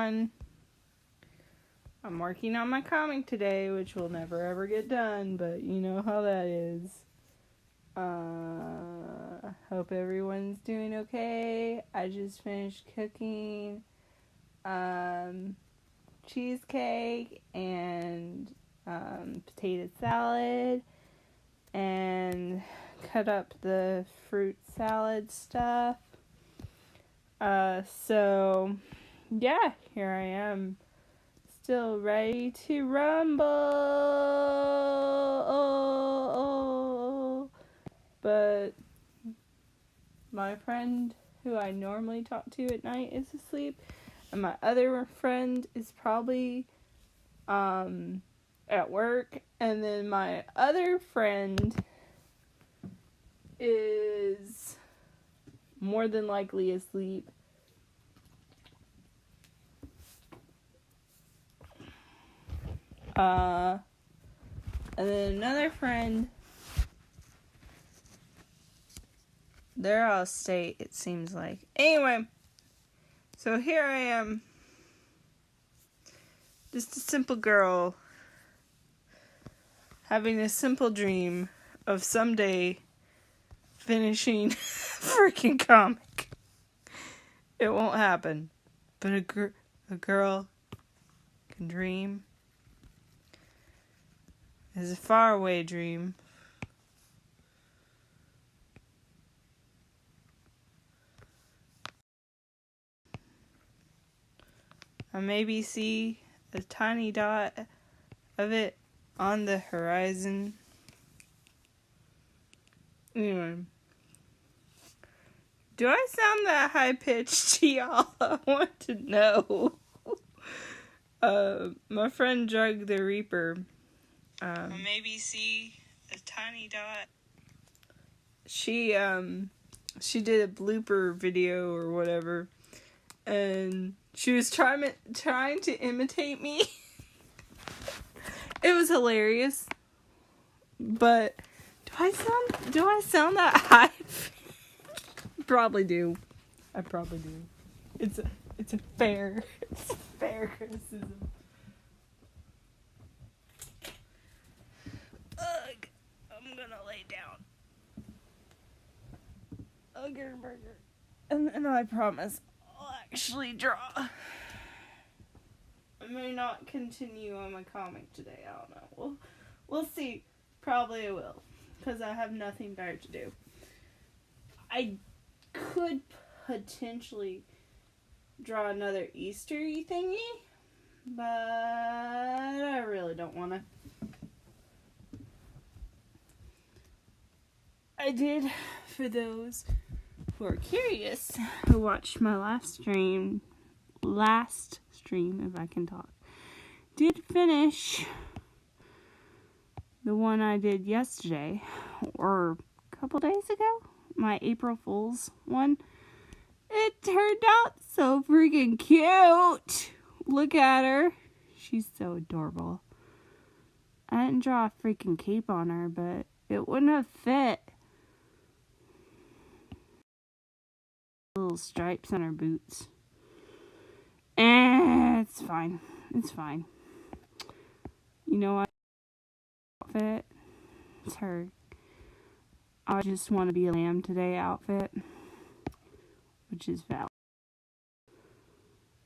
everyone. I'm working on my comic today, which will never ever get done, but you know how that is. Hope everyone's doing okay. I just finished cooking cheesecake and potato salad and cut up the fruit salad stuff. So yeah, here I am, still ready to rumble. But my friend who I normally talk to at night is asleep, and my other friend is probably at work, and then my other friend is more than likely asleep. And then another friend, they're all state, it seems like. Anyway, so here I am, just a simple girl, having a simple dream of someday finishing a freaking comic. It won't happen, but a girl can dream. It's a faraway dream. I maybe see a tiny dot of it on the horizon. Anyway. Do I sound that high-pitched to y'all? I want to know. My friend Drug the Reaper. I maybe see a tiny dot. She did a blooper video or whatever, and she was trying to imitate me. It was hilarious. But do I sound that high? Probably do. I probably do. It's a fair criticism. Ugh, I'm gonna lay down. I'll get a burger. And then I promise I'll actually draw. I may not continue on my comic today. I don't know. We'll see. Probably I will, because I have nothing better to do. I could potentially draw another Easter-y thingy, but I really don't want to. I did, for those who are curious, who watched my last stream, if I can talk, did finish the one I did yesterday, or a couple days ago, my April Fool's one. It turned out so freaking cute. Look at her. She's so adorable. I didn't draw a freaking cape on her, but it wouldn't have fit. Little stripes on her boots. It's fine. It's fine. You know what? Outfit. It's her I just want to be a lamb today outfit, which is valid.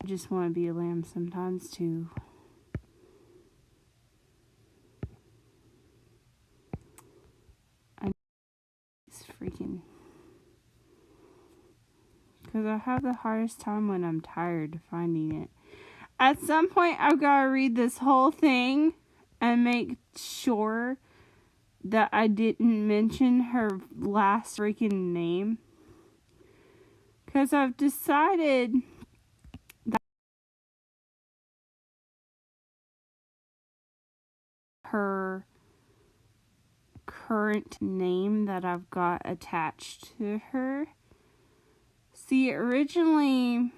I just want to be a lamb sometimes too. It's freaking, because I have the hardest time when I'm tired finding it. At some point, I've got to read this whole thing and make sure that I didn't mention her last freaking name. Because I've decided that her current name that I've got attached to her. See, originally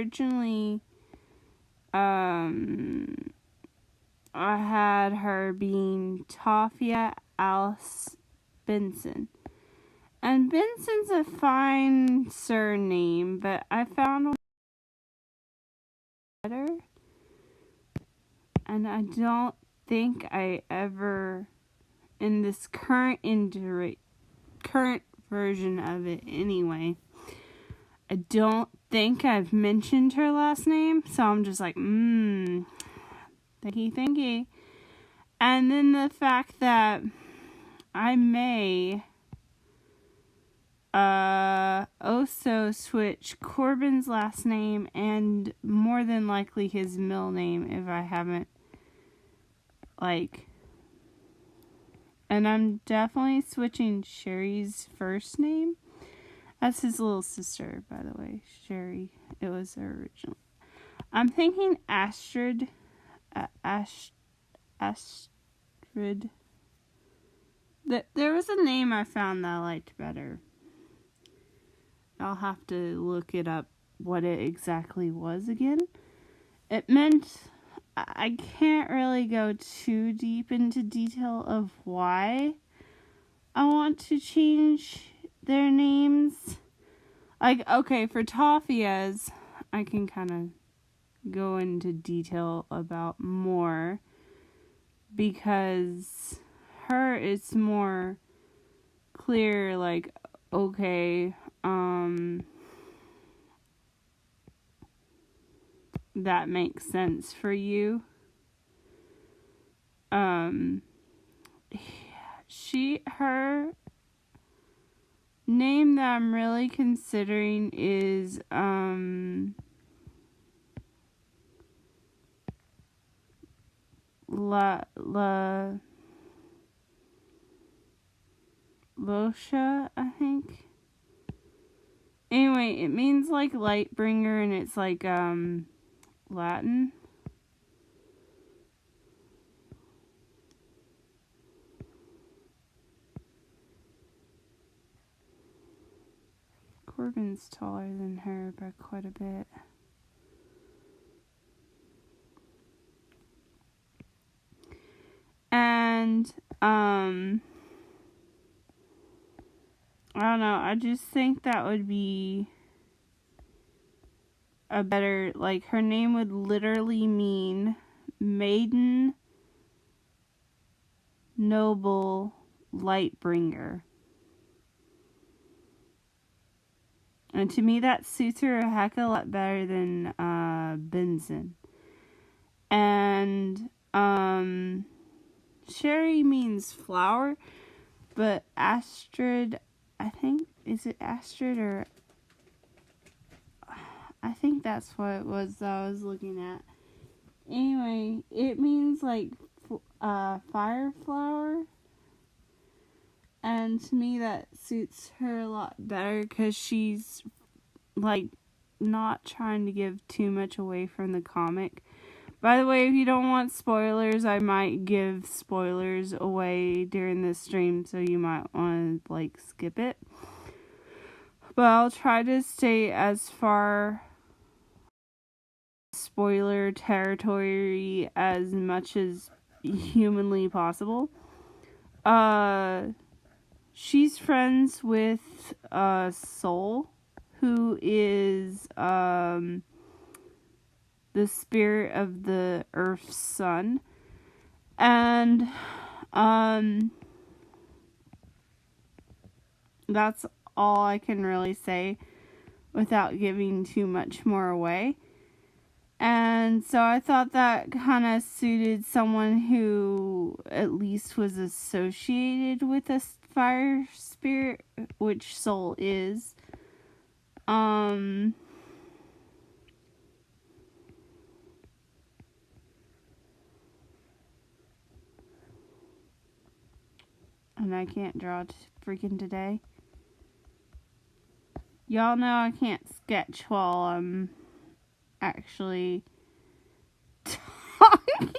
originally, I had her being Tafia Alice Benson. And Benson's a fine surname, but I found one better. And I don't think I ever, in this current version of it anyway, I don't think I've mentioned her last name. So I'm just like, thanky. And then the fact that I may also switch Corbin's last name and more than likely his middle name if I haven't, and I'm definitely switching Sherry's first name. That's his little sister, by the way, Sherry. It was her original. I'm thinking Astrid. Astrid. There was a name I found that I liked better. I'll have to look it up what it exactly was again. It meant, I can't really go too deep into detail of why I want to change their names. Okay, for Tafia's, I can kind of go into detail about more because her it's more clear, okay, that makes sense for you. Her name that I'm really considering is, Losha, I think. Anyway, it means light bringer, and it's Latin. Corbin's taller than her by quite a bit. And, I don't know, I just think that would be a better, her name would literally mean maiden, noble, light bringer. And to me, that suits her a heck of a lot better than Benson. And Sherry means flower, but Astrid, I think, is it Astrid or? I think that's what it was that I was looking at. Anyway, it means fire flower. And to me, that suits her a lot better because she's, not trying to give too much away from the comic. By the way, if you don't want spoilers, I might give spoilers away during this stream, so you might want to, skip it. But I'll try to stay as far spoiler territory as much as humanly possible. She's friends with Soul, who is the spirit of the Earth's sun. And that's all I can really say without giving too much more away. And so I thought that kind of suited someone who at least was associated with a fire spirit, which Soul is. And I can't draw freaking today. Y'all know I can't sketch while I'm actually talking.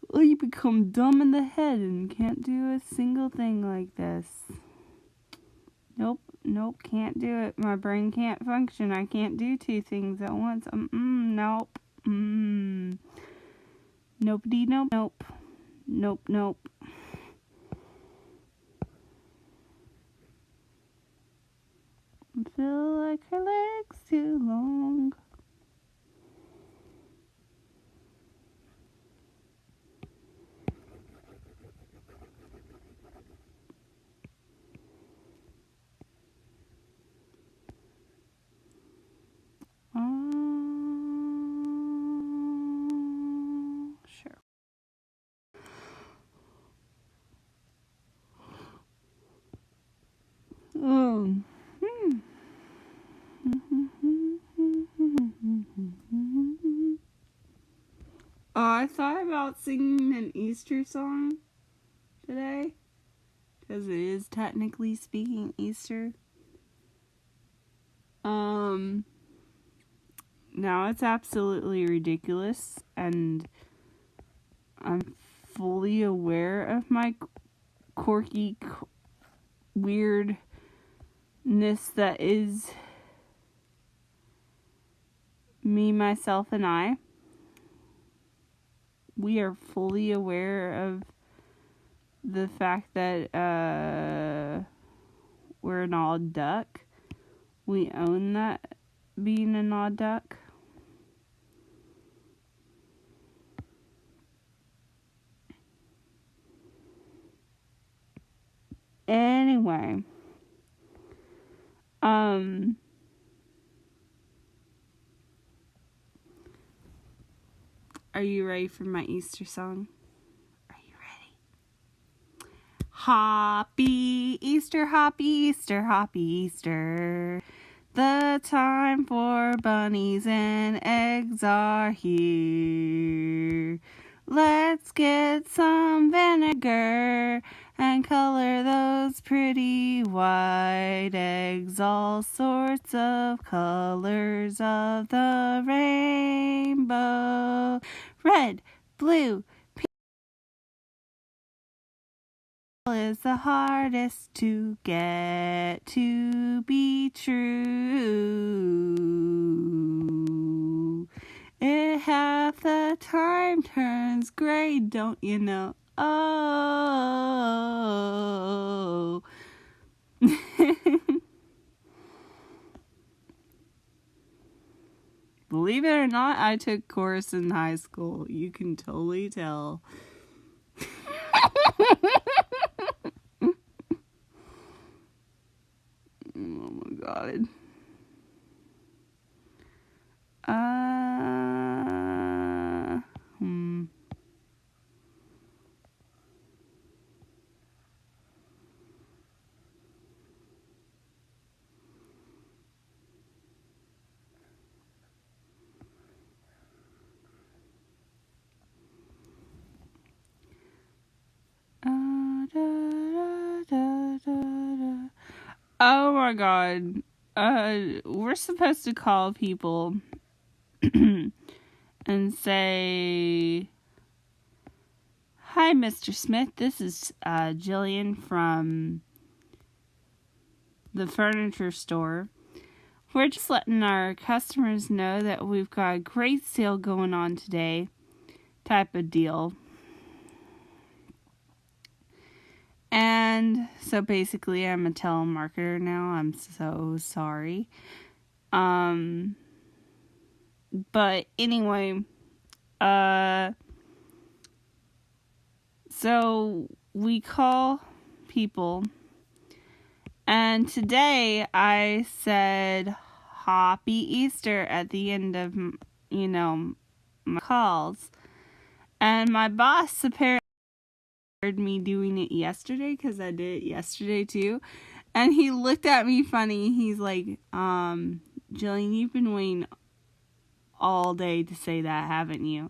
Well, you become dumb in the head and can't do a single thing like this. Nope, can't do it. My brain can't function. I can't do two things at once. Nope. Nobody, nope. Nope. I feel like her legs too long. Sure. Oh. I thought about singing an Easter song today, because it is technically speaking Easter. Now it's absolutely ridiculous, and I'm fully aware of my quirky weirdness that is me, myself, and I. We are fully aware of the fact that we're an odd duck. We own that, being an odd duck. Anyway, are you ready for my Easter song? Are you ready? Happy Easter, happy Easter, happy Easter. The time for bunnies and eggs are here. Let's get some vinegar and color those pretty white eggs, all sorts of colors of the rainbow. Red, blue, pink is the hardest to get to be true. It half the time turns gray, don't you know? Oh. Believe it or not, I took chorus in high school. You can totally tell. Oh my god. Oh my god. We're supposed to call people and say, "Hi, Mr. Smith. This is Jillian from the furniture store. We're just letting our customers know that we've got a great sale going on today," type of deal. And so basically I'm a telemarketer now. I'm so sorry. But anyway, so we call people, and today I said Happy Easter at the end of, my calls, and my boss apparently heard me doing it yesterday, because I did it yesterday too, and he looked at me funny. He's like, Jillian, you've been waiting all day to say that, haven't you?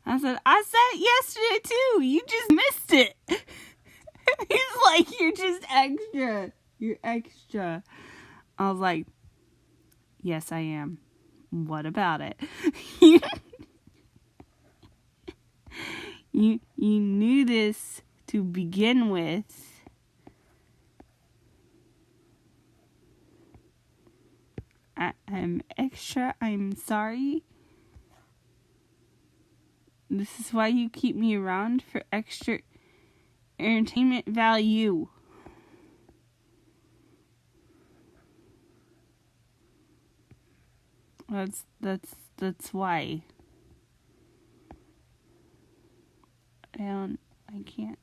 I said it yesterday too. You just missed it. He's like, you're just extra. You're extra. I was like, yes, I am. What about it? You knew this to begin with. I'm extra. I'm sorry. This is why you keep me around, for extra entertainment value. That's why. I can't.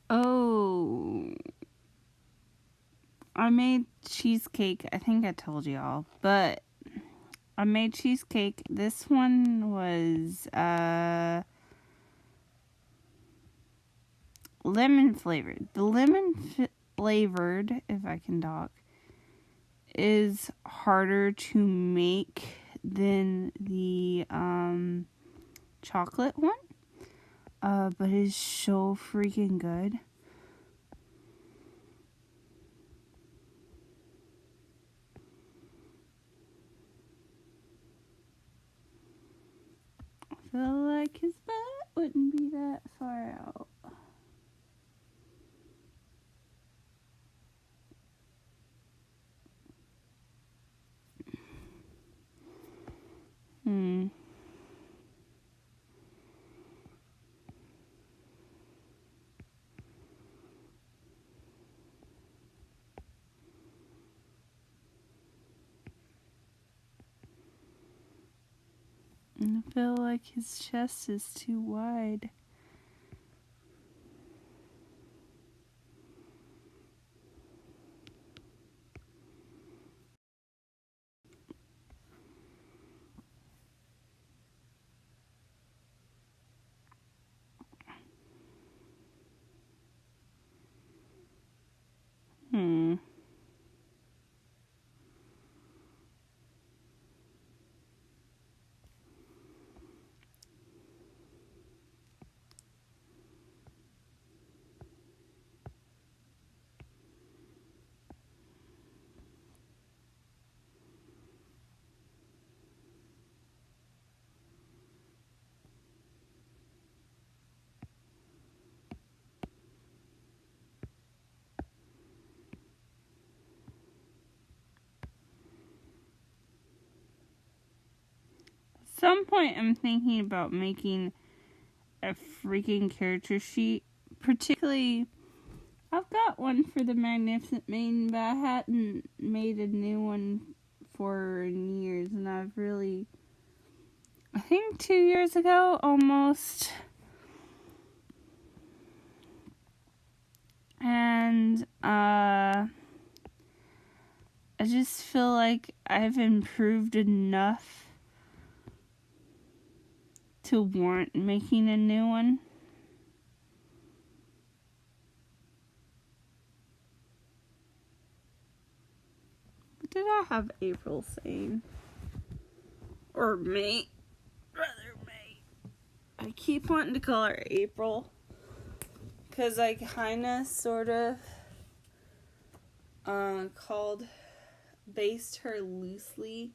Oh, I made cheesecake. I think I told y'all, but I made cheesecake. This one was lemon flavored. The lemon flavored, if I can talk, is harder to make than the chocolate one. But it's so freaking good. I feel like his butt wouldn't be that far out. I feel like his chest is too wide. At some point, I'm thinking about making a freaking character sheet. Particularly, I've got one for the Magnificent Maiden, but I hadn't made a new one for years, and I think 2 years ago, almost. And, I just feel like I've improved enough to warrant making a new one. What did I have April saying? Or May? Rather May. I keep wanting to call her April, because I kinda, sorta, based her loosely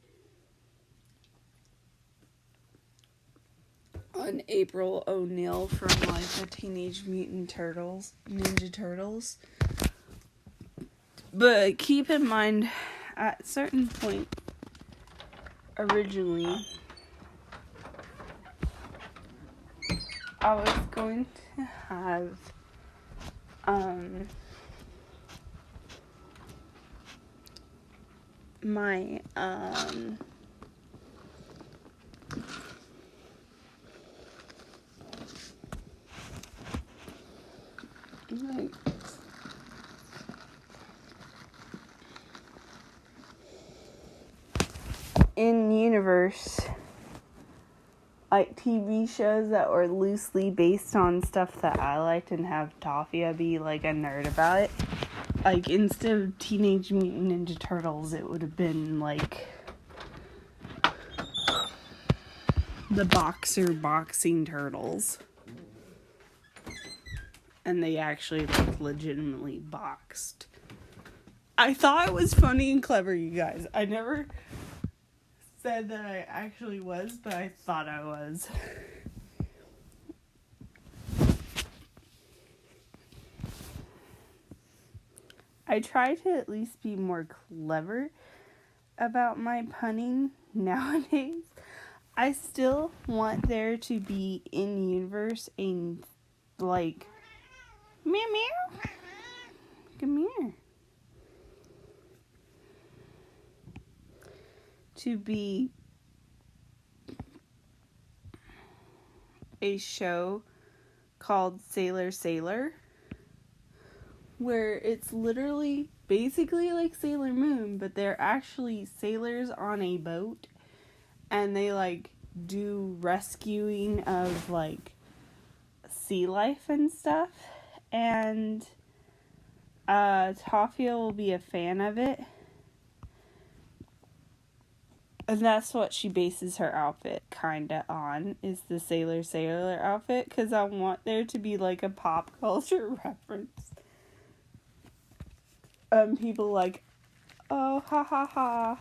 on April O'Neil from, like, the Teenage Mutant Ninja Turtles. But keep in mind, at a certain point, originally, I was going to have, my, like, in universe, like, TV shows that were loosely based on stuff that I liked and have Tafia be, like, a nerd about it. Like, instead of Teenage Mutant Ninja Turtles, it would have been, like, the boxing turtles. And they actually, like, legitimately boxed. I thought it was funny and clever, you guys. I never said that I actually was, but I thought I was. I try to at least be more clever about my punning nowadays. I still want there to be in universe a, like, meow meow, come here, to be a show called Sailor Sailor, where it's literally basically like Sailor Moon, but they're actually sailors on a boat, and they like do rescuing of like sea life and stuff, and Tafia will be a fan of it, and that's what she bases her outfit kinda on, is the Sailor Sailor outfit, because I want there to be like a pop culture reference. People like, oh, ha ha ha,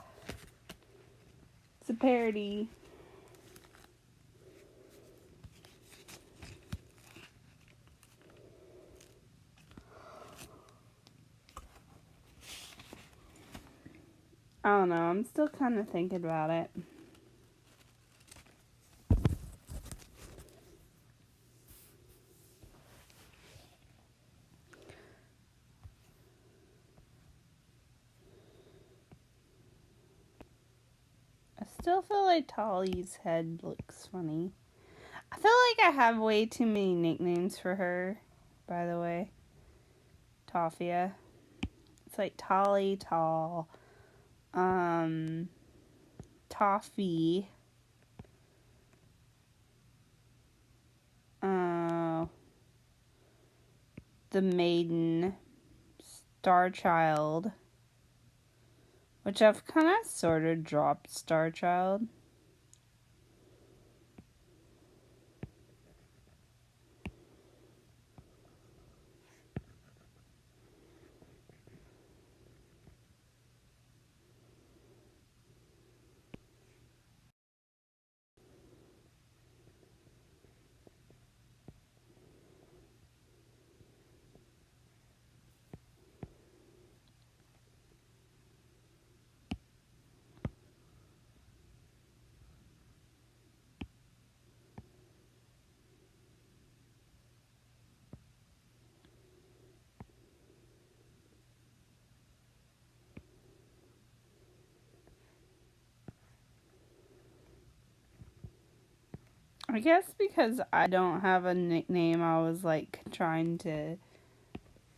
it's a parody. I don't know, I'm still kind of thinking about it. I still feel like Tolly's head looks funny. I feel like I have way too many nicknames for her, by the way. Tafia. It's like Tolly, Tall, Toffee, the Maiden, Star Child, which I've kind of sort of dropped Star Child. I guess because I don't have a nickname, I was like trying to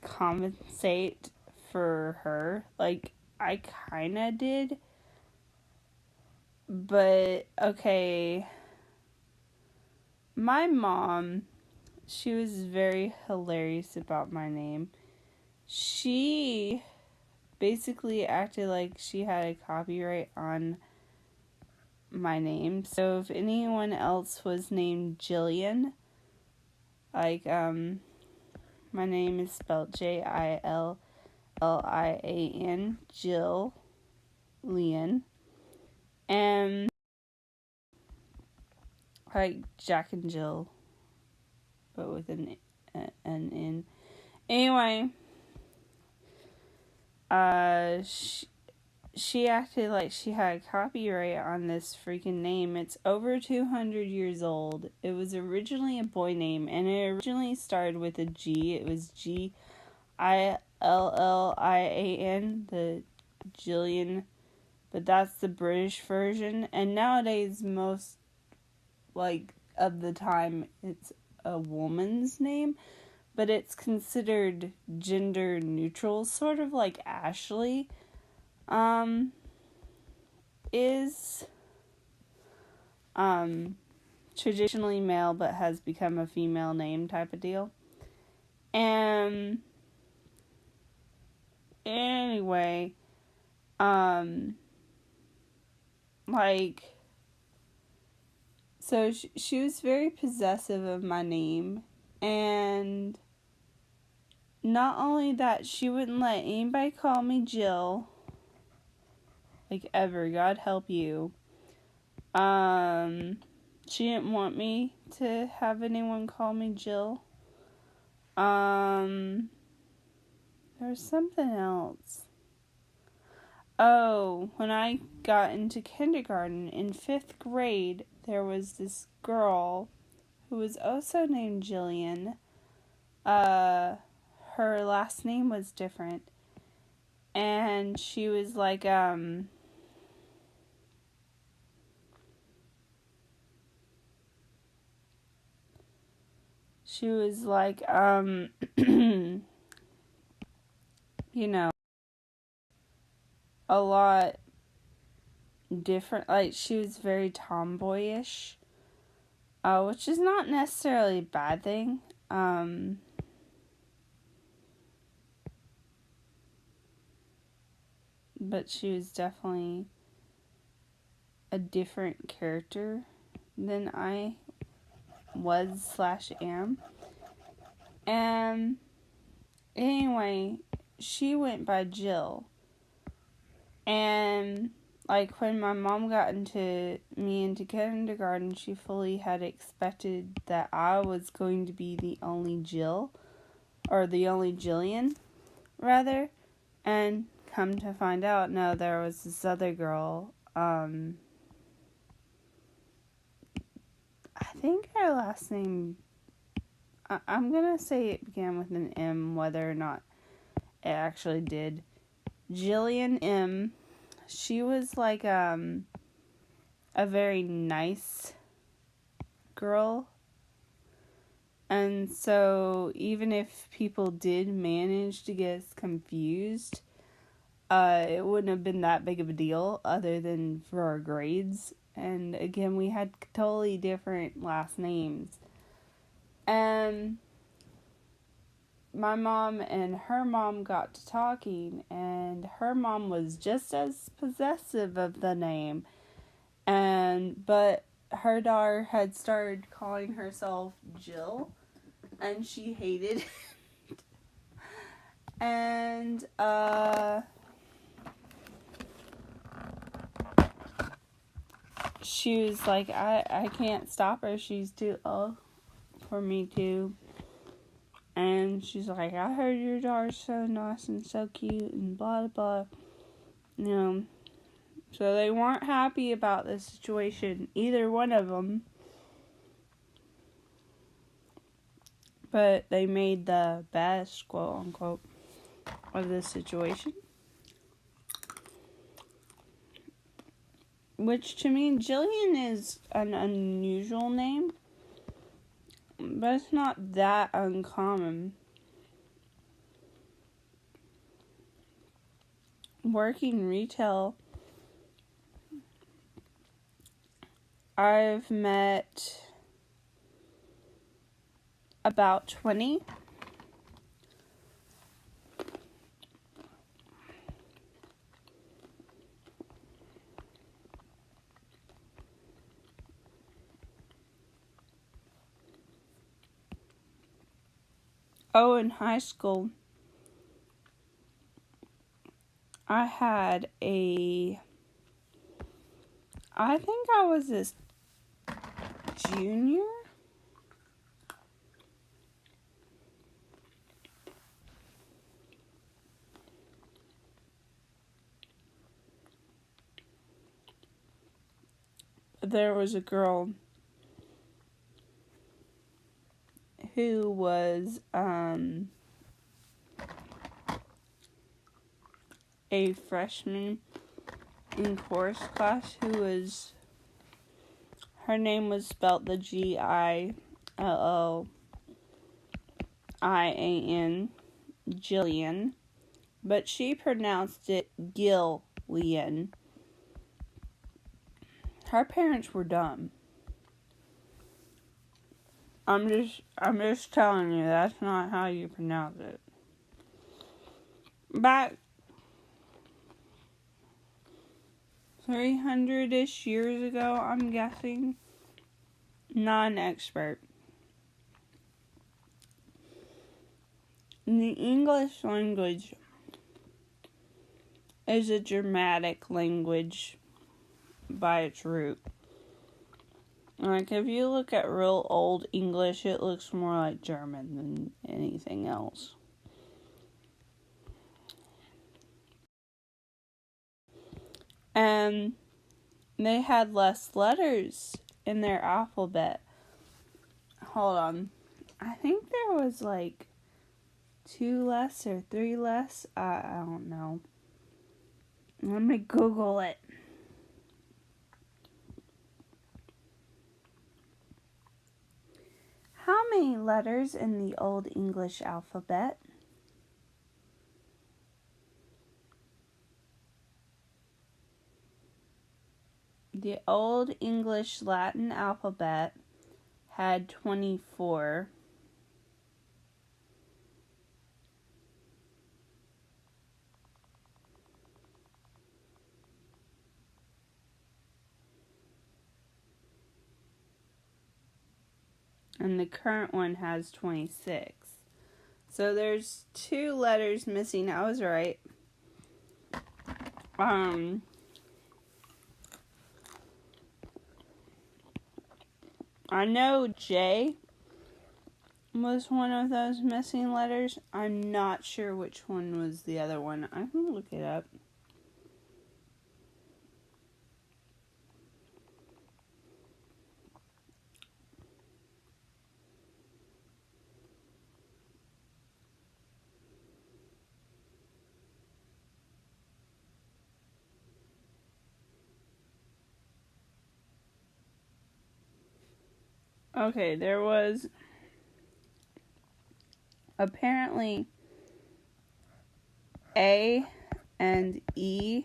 compensate for her. Like, I kind of did. But, okay. My mom, she was very hilarious about my name. She basically acted like she had a copyright on my name. So if anyone else was named Jillian, like, my name is spelled Jillian, Jill Lian, and like Jack and Jill, but with an N. Anyway, she acted like she had copyright on this freaking name. It's over 200 years old. It was originally a boy name, and it originally started with a G. It was Gillian, the Jillian, but that's the British version. And nowadays, most, like, of the time, it's a woman's name, but it's considered gender neutral, sort of like Ashley is traditionally male but has become a female name type of deal. And anyway, like, so she was very possessive of my name, and not only that, she wouldn't let anybody call me Jill, like, ever. God help you. She didn't want me to have anyone call me Jill. There's something else. Oh, when I got into kindergarten in 5th grade, there was this girl who was also named Jillian. Her last name was different. And she was like, you know, a lot different. Like, she was very tomboyish, which is not necessarily a bad thing. But she was definitely a different character than I was/am. And anyway, she went by Jill. And like when my mom got me into kindergarten, she fully had expected that I was going to be the only Jill, or the only Jillian, rather. And come to find out, no, there was this other girl. I think her last name, I'm gonna say it began with an M, whether or not it actually did. Jillian M. She was like a very nice girl. And so even if people did manage to get us confused, it wouldn't have been that big of a deal other than for our grades. And again, we had totally different last names. And my mom and her mom got to talking, and her mom was just as possessive of the name. But her daughter had started calling herself Jill, and she hated it. And, she was like, I can't stop her. She's too old for me to. And she's like, I heard your daughter's so nice and so cute and blah, blah, blah. So they weren't happy about the situation, either one of them. But they made the best, quote unquote, of this situation. Which to me, Jillian is an unusual name. But it's not that uncommon. Working retail, I've met about 20. Oh, in high school, I had I think I was a junior. There was a girl who was a freshman in chorus class her name was spelled the Gillian, Jillian, but she pronounced it Gillian. Her parents were dumb. I'm just telling you, that's not how you pronounce it. Back 300-ish years ago, I'm guessing. Non-expert. The English language is a Germanic language by its root. Like, if you look at real old English, it looks more like German than anything else. And they had less letters in their alphabet. Hold on. I think there was like 2 less or 3 less. I don't know. Let me Google it. How many letters in the Old English alphabet? The Old English Latin alphabet had 24. And the current one has 26. So there's 2 letters missing. I was right. I know J was one of those missing letters. I'm not sure which one was the other one. I can look it up. Okay, there was apparently A and E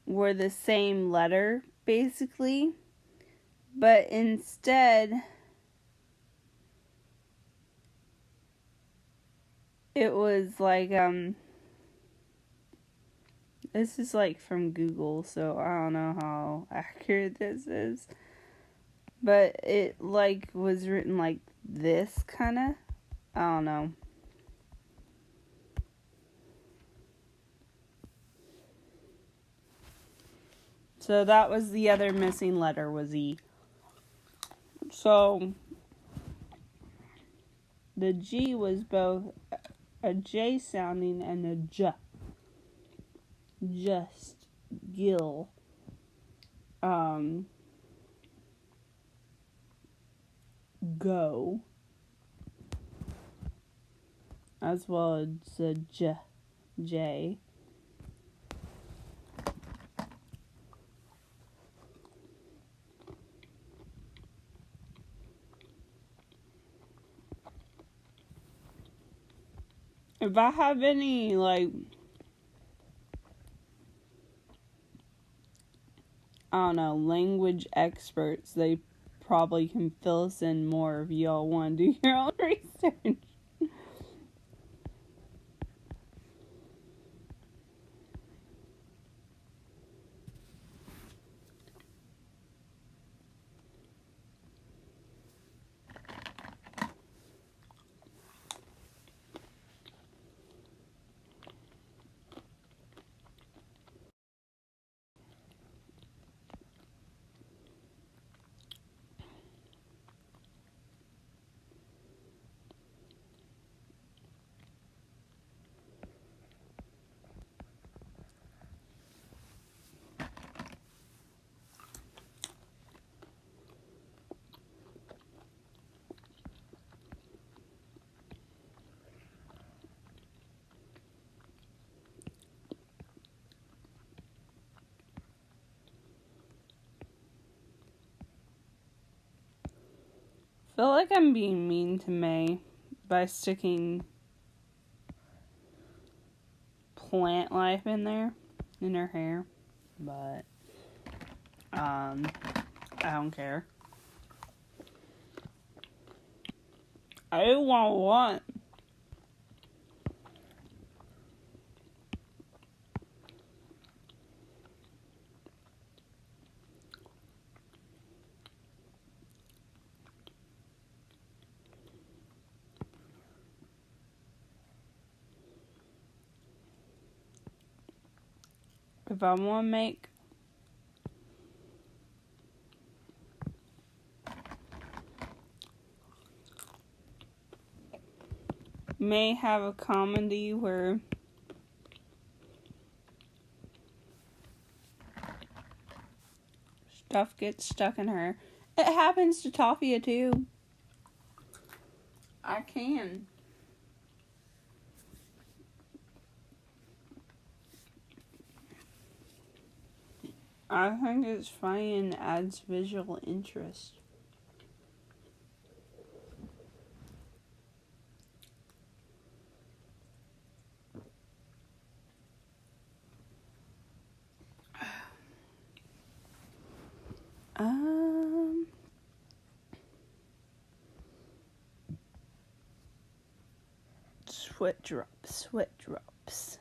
were the same letter, basically. But instead, it was like, this is like from Google, so I don't know how accurate this is. But it like was written like this, kinda. I don't know. So that was the other missing letter, was E. So the G was both a J sounding and a J. Just, gill. Go. As well as a J. If I have any, like, I don't know, language experts, they probably can fill us in more if y'all want to do your own research. I feel like I'm being mean to May by sticking plant life in there, in her hair, but, I don't care. I want. If I want to make May have a comedy where stuff gets stuck in her. It happens to Tafia too. I can. I think it's funny and adds visual interest. Sweat drops, sweat drops.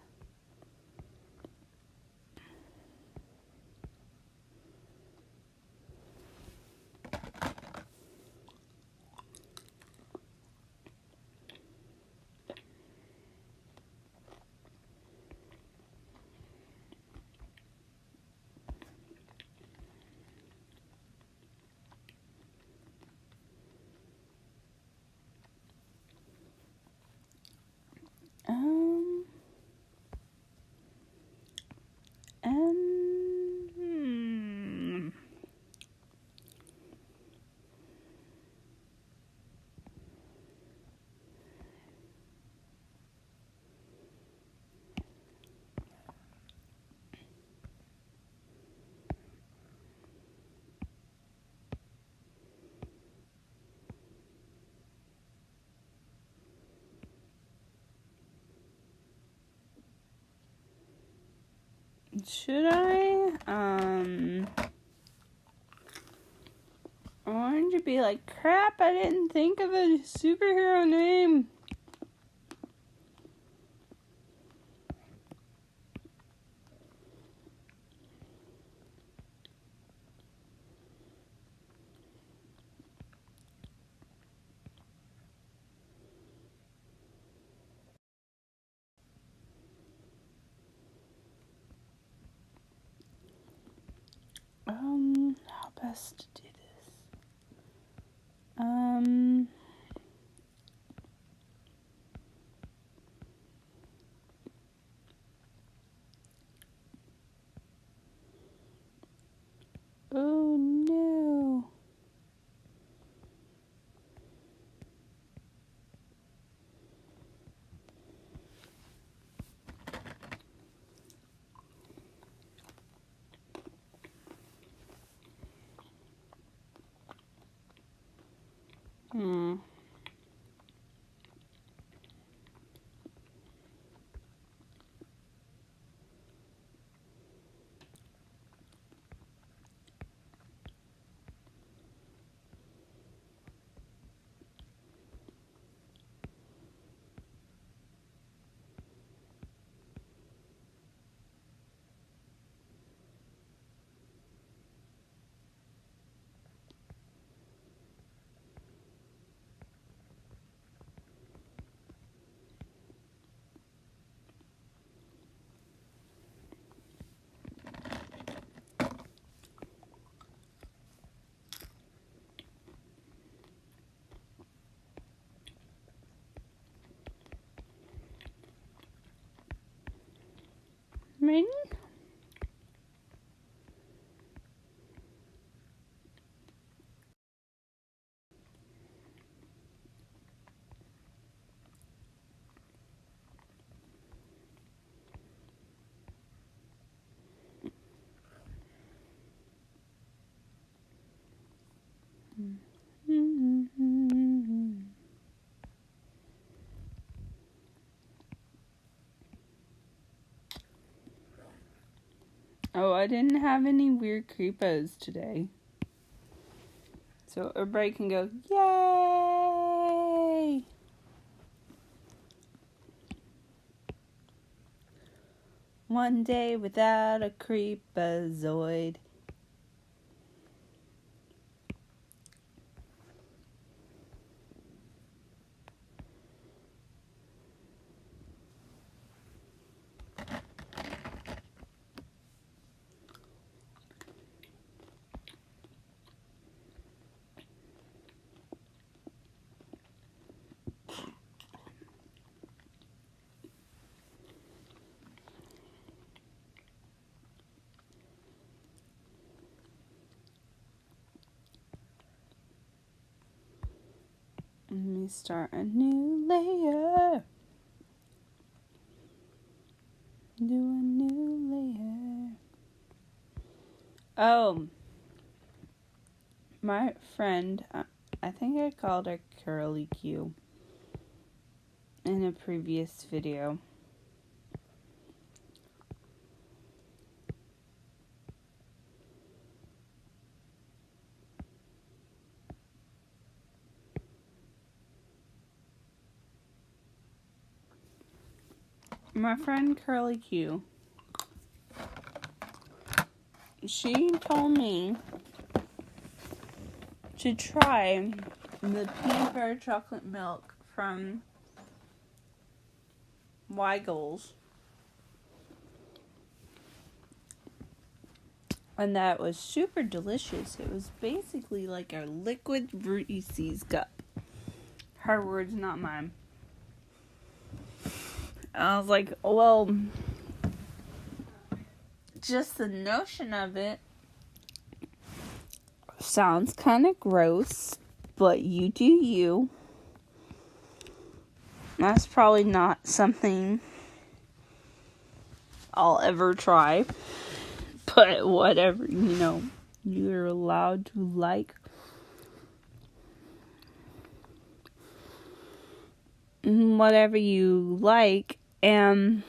Should I? I wanted to be like, crap, I didn't think of a superhero name. How best to do this? Oh no. Ring? Oh, I didn't have any weird creepos today. So everybody can go, yay! One day without a creepazoid. me start a new layer. Do a new layer. Oh, my friend, I think I called her Curly Q in a previous video. My friend Curly Q, she told me to try the peanut butter chocolate milk from Weigel's. And that was super delicious. It was basically like a liquid Reese's cup. Her words, not mine. I was like, well, just the notion of it sounds kind of gross, but you do you. That's probably not something I'll ever try, but whatever, you're allowed to like. Whatever you like, and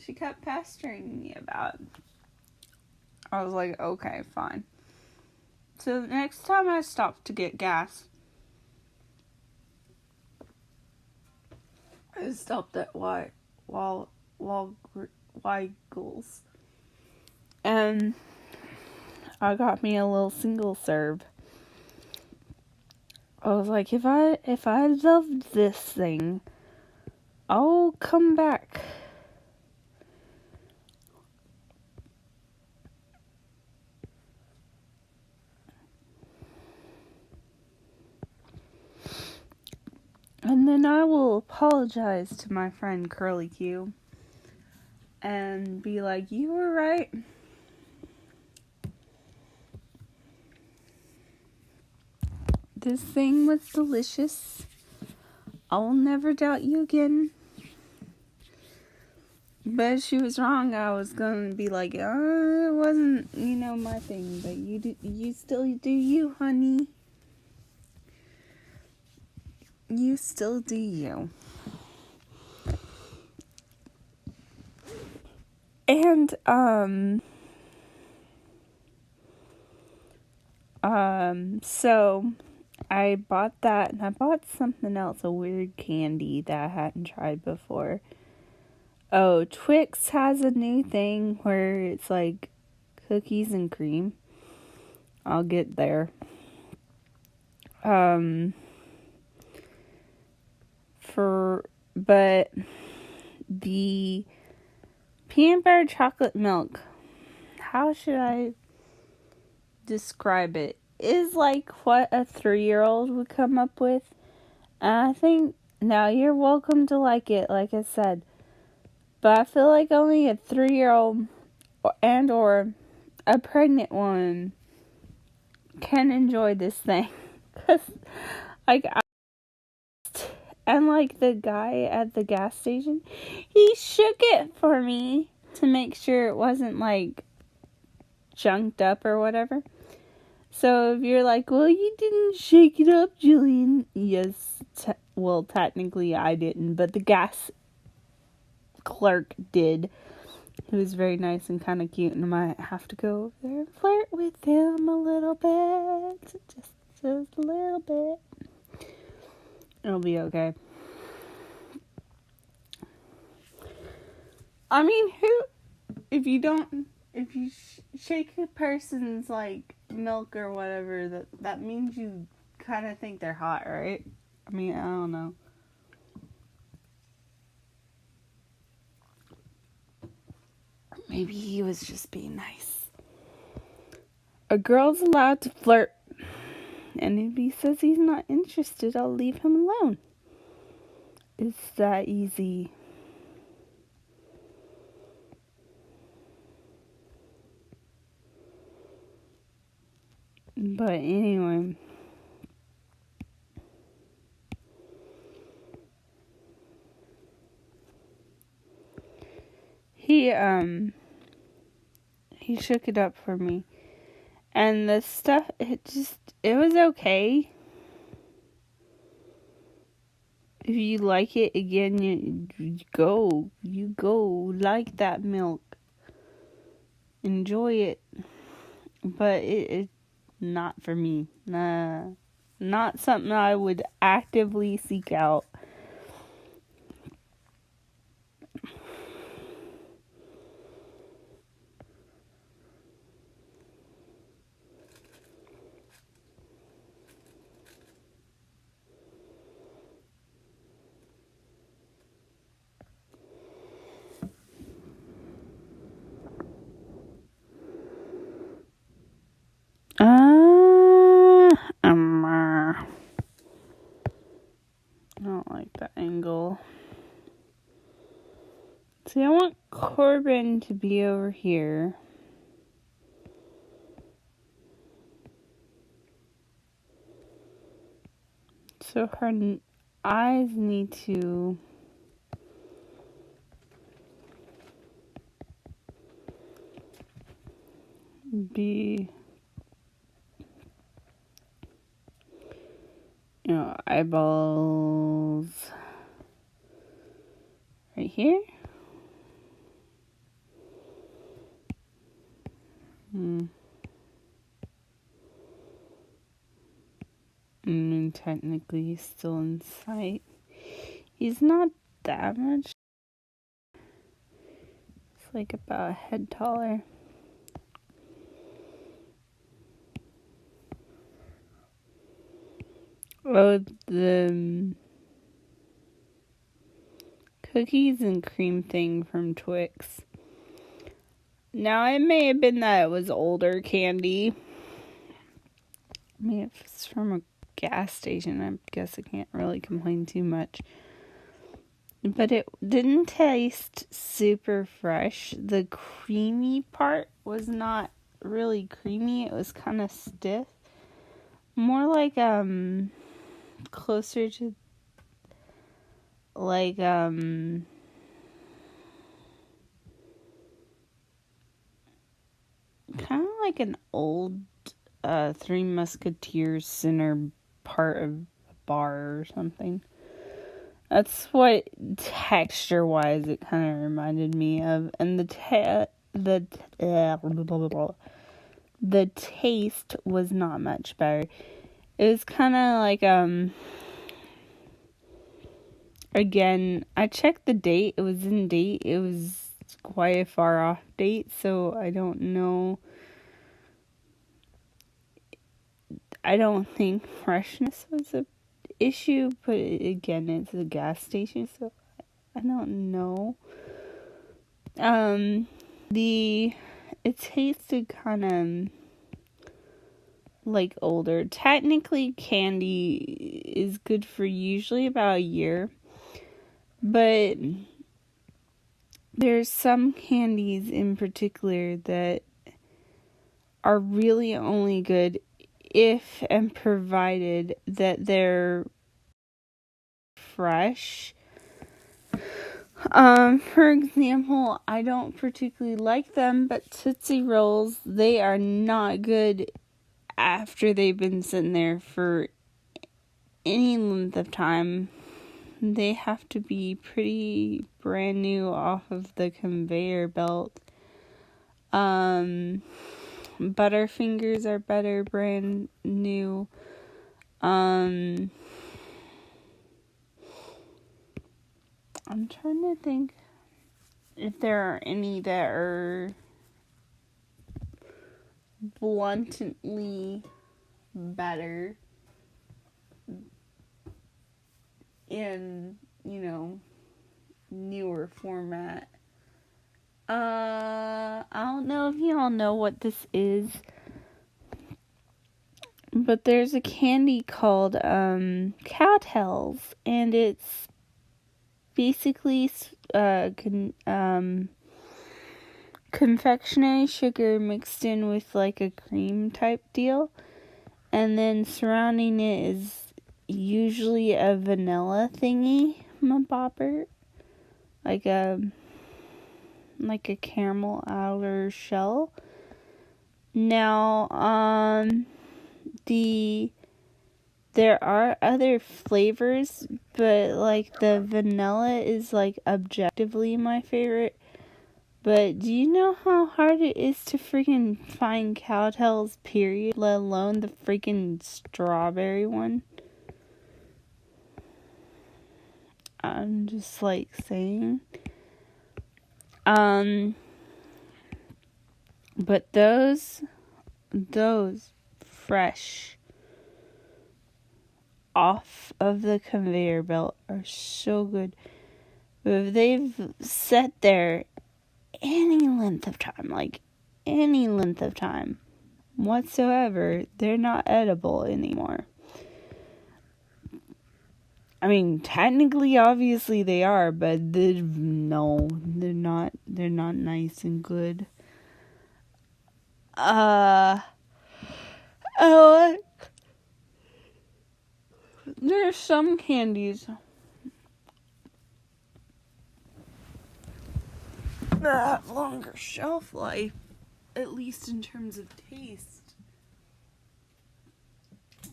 she kept pestering me about it. I was like, okay, fine. So the next time I stopped to get gas, I stopped at Weigel's. And I got me a little single serve. I was like, if I loved this thing, I'll come back. And then I will apologize to my friend Curly Q and be like, you were right. This thing was delicious. I'll never doubt you again. But if she was wrong, I was going to be like, it wasn't, my thing. But you still do you, honey. You still do you. And, so I bought that, and I bought something else, a weird candy that I hadn't tried before. Oh, Twix has a new thing where it's like cookies and cream. I'll get there. But the peanut butter chocolate milk, how should I describe it? Is like what a 3-year-old would come up with. And I think now you're welcome to like it, like I said. But I feel like only a 3-year-old or a pregnant woman can enjoy this thing. Cause the guy at the gas station, he shook it for me to make sure it wasn't like chunked up or whatever. So if you're like, well, you didn't shake it up, Jillian. Yes, technically I didn't, but the gas clerk did. He was very nice and kind of cute, and I might have to go over there and flirt with him a little bit. Just a little bit. It'll be okay. I mean, if you shake a person's, like, milk or whatever, that means you kind of think they're hot, right? I mean, I don't know. Maybe he was just being nice. A girl's allowed to flirt And if he says he's not interested, I'll leave him alone. It's that easy. But anyway, he shook it up for me. And the stuff, it was okay. If you like it again, you go like that milk. Enjoy it. But it's not for me. Not something I would actively seek out. I don't like that angle. See, I want Corbin to be over here. So her eyes need to be, eyeballs right here. And technically he's still in sight. He's not that much. It's like about a head taller. Oh, the cookies and cream thing from Twix. Now, it may have been that it was older candy. I mean, if it's from a gas station, I guess I can't really complain too much. But it didn't taste super fresh. The creamy part was not really creamy. It was kind of stiff. More like, closer to, like, kind of like an old, Three Musketeers center part of a bar or something. That's what texture-wise it kind of reminded me of. And the taste was not much better. It was kind of like, again, I checked the date. It was in date. It was quite a far off date, so I don't know. I don't think freshness was a issue, but again, it's a gas station, so I don't know. It tasted kind of like older. Technically, candy is good for usually about a year, but there's some candies in particular that are really only good if and provided that they're fresh. For example, I don't particularly like them, but Tootsie Rolls, they are not good after they've been sitting there for any length of time. They have to be pretty brand new off of the conveyor belt. Butterfingers are better brand new. I'm trying to think if there are any that are bluntly better in, newer format. I don't know if y'all know what this is, But there's a candy called Cowtails, and it's basically confectionery sugar mixed in with like a cream type deal, and then surrounding it is usually a vanilla thingy, bopper, like a caramel outer shell. Now, there are other flavors, but like the vanilla is like objectively my favorite. But do you know how hard it is to freaking find Cowtails, period, let alone the freaking strawberry one? I'm just like saying. But those fresh off of the conveyor belt are so good. But if they've sat there any length of time whatsoever, they're not edible anymore. I mean, technically, obviously they are, but they're not nice and good. There are some candies that have longer shelf life, at least in terms of taste.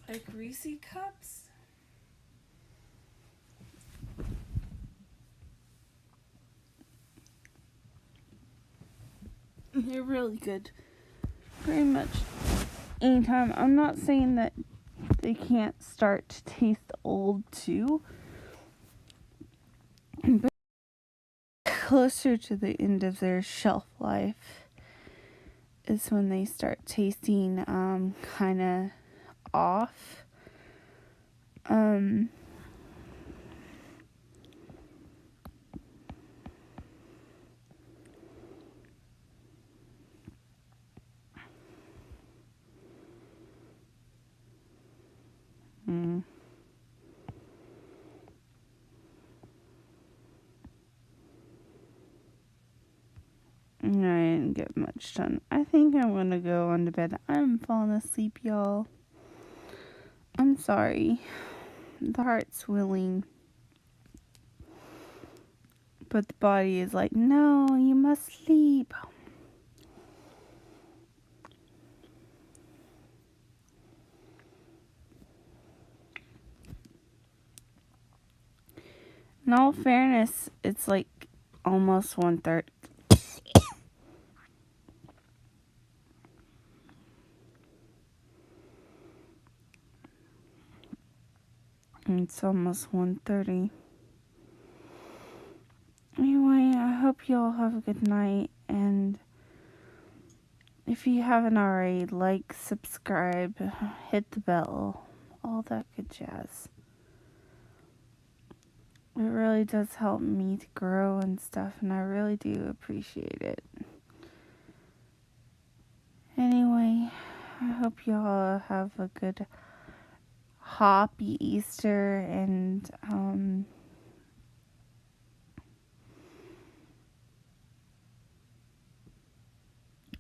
Like Reese Cups. They're really good. Pretty much anytime. I'm not saying that they can't start to taste old too, but closer to the end of their shelf life is when they start tasting kind of off. I didn't get much done. I think I'm gonna go on to bed. I'm falling asleep, y'all. I'm sorry. The heart's willing, but the body is like, no, you must sleep. In all fairness, it's like almost 1:30. It's almost 1:30. Anyway, I hope you all have a good night, and if you haven't already, like, subscribe, hit the bell, all that good jazz. It really does help me to grow and stuff, and I really do appreciate it. Anyway, I hope y'all have a good happy Easter, and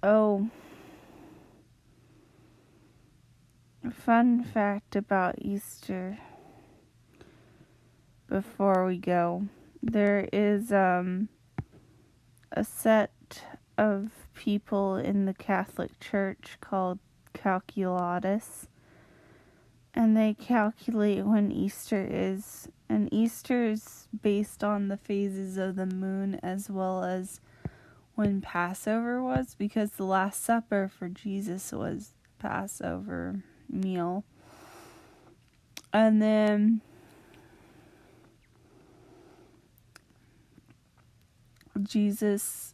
a fun fact about Easter before we go. There is a set of people in the Catholic Church called calculatus, and they calculate when Easter is, and Easter is based on the phases of the moon as well as when Passover was, because the Last Supper for Jesus was Passover meal. And then Jesus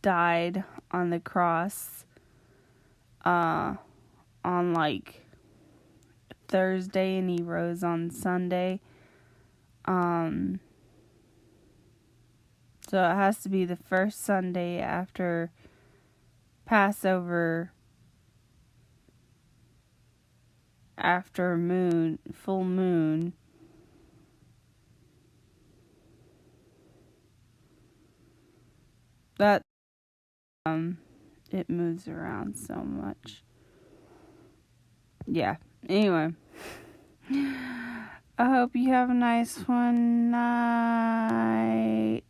died on the cross on like Thursday, and he rose on Sunday. So it has to be the first Sunday after Passover after full moon. That it moves around so much. Yeah. Anyway, I hope you have a nice one night.